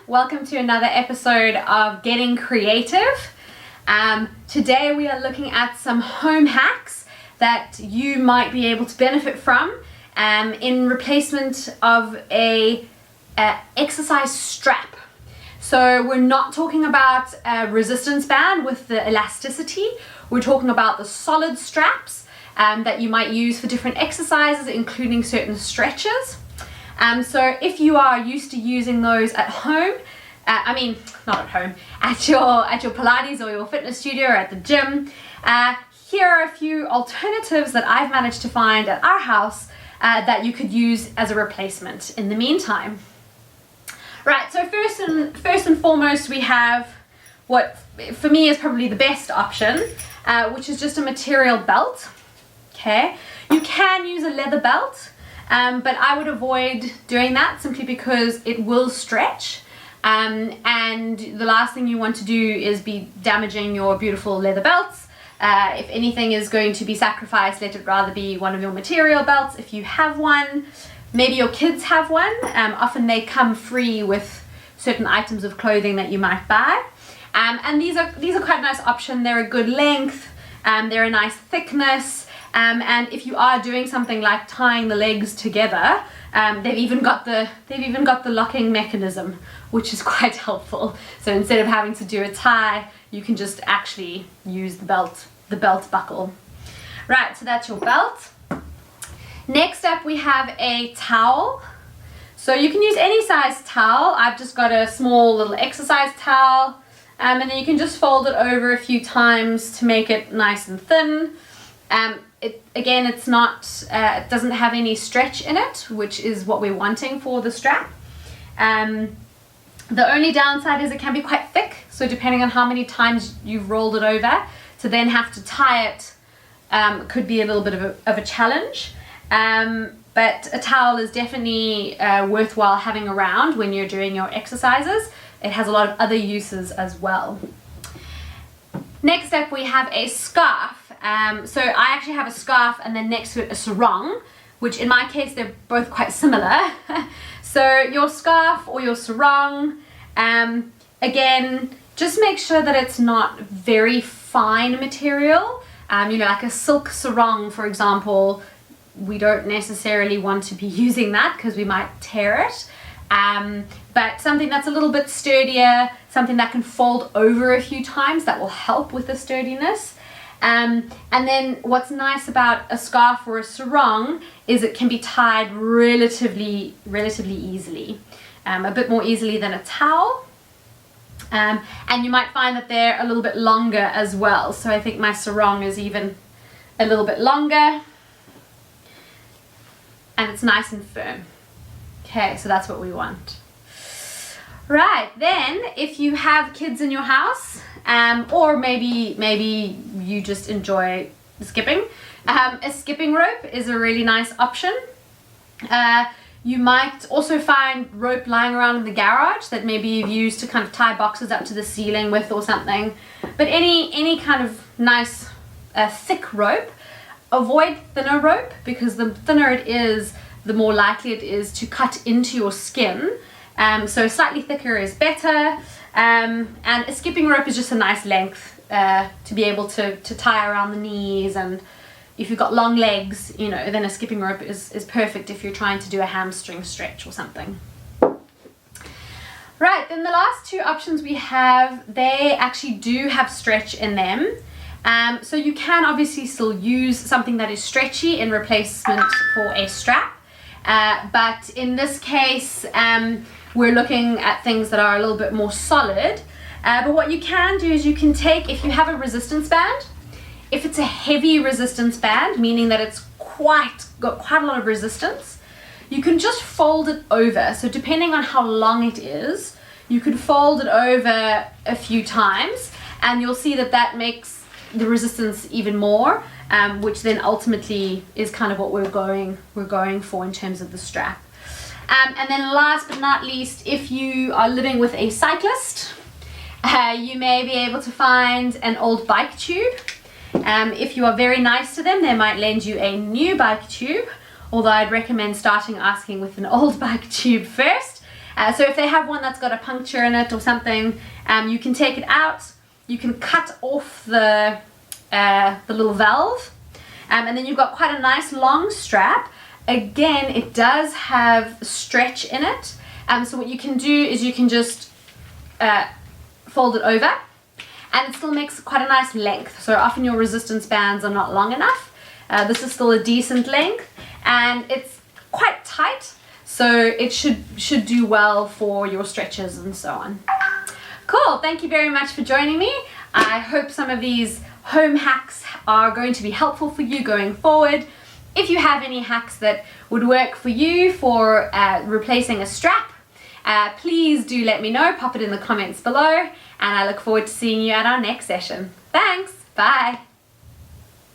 welcome to another episode of Getting Creative. Today we are looking at some home hacks that you might be able to benefit from in replacement of a exercise strap. So we're not talking about a resistance band with the elasticity, we're talking about the solid straps that you might use for different exercises, including certain stretches. So if you are used to using those at home, not at home, at your Pilates or your fitness studio or at the gym, here are a few alternatives that I've managed to find at our house that you could use as a replacement in the meantime. Right, so first and foremost we have what for me is probably the best option, which is just a material belt. Okay, you can use a leather belt, but I would avoid doing that simply because it will stretch, and the last thing you want to do is be damaging your beautiful leather belts. If anything is going to be sacrificed, let it rather be one of your material belts if you have one. Maybe your kids have one. Often they come free with certain items of clothing that you might buy, and these are quite a nice option. They're a good length, they're a nice thickness. And if you are doing something like tying the legs together, they've even got the locking mechanism, which is quite helpful. So instead of having to do a tie, you can just actually use the belt buckle. Right, so that's your belt. Next up we have a towel. So you can use any size towel. I've just got a small little exercise towel, and then you can just fold it over a few times to make it nice and thin. It doesn't have any stretch in it, which is what we're wanting for the strap. The only downside is it can be quite thick, so depending on how many times you've rolled it over, to then have to tie it could be a little bit of a challenge. But a towel is definitely worthwhile having around when you're doing your exercises. It has a lot of other uses as well. Next up we have a scarf. So I actually have a scarf and then next to it a sarong, which in my case they're both quite similar. So your scarf or your sarong, again, just make sure that it's not very fine material. Like a silk sarong, for example, we don't necessarily want to be using that because we might tear it. But something that's a little bit sturdier, something that can fold over a few times, that will help with the sturdiness. And then what's nice about a scarf or a sarong is it can be tied relatively easily, a bit more easily than a towel. And you might find that they're a little bit longer as well. So I think my sarong is even a little bit longer, and it's nice and firm. Okay, so that's what we want. Right, then if you have kids in your house, or maybe you just enjoy skipping, a skipping rope is a really nice option. You might also find rope lying around in the garage that maybe you've used to kind of tie boxes up to the ceiling with or something. But any kind of nice thick rope. Avoid thinner rope, because the thinner it is, the more likely it is to cut into your skin. So slightly thicker is better. And a skipping rope is just a nice length to be able to tie around the knees, and if you've got long legs, then a skipping rope is perfect if you're trying to do a hamstring stretch or something. Right, then the last two options we have, they actually do have stretch in them. So you can obviously still use something that is stretchy in replacement for a strap. But in this case, we're looking at things that are a little bit more solid. But what you can do is you can take, if you have a resistance band, if it's a heavy resistance band, meaning that it's got quite a lot of resistance, you can just fold it over. So depending on how long it is, you could fold it over a few times, and you'll see that makes the resistance even more, which then ultimately is kind of what we're going for in terms of the strap. And then last but not least, if you are living with a cyclist, you may be able to find an old bike tube. If you are very nice to them, they might lend you a new bike tube, although I'd recommend asking with an old bike tube first. So if they have one that's got a puncture in it or something, you can take it out, you can cut off the little valve, and then you've got quite a nice long strap. Again, it does have stretch in it, so what you can do is you can just fold it over, and it still makes quite a nice length. So often your resistance bands are not long enough. This is still a decent length, and it's quite tight, so it should do well for your stretches and so on. Cool, thank you very much for joining me. I hope some of these home hacks are going to be helpful for you going forward. If you have any hacks that would work for you for replacing a strap, please do let me know, pop it in the comments below, and I look forward to seeing you at our next session. Thanks, bye.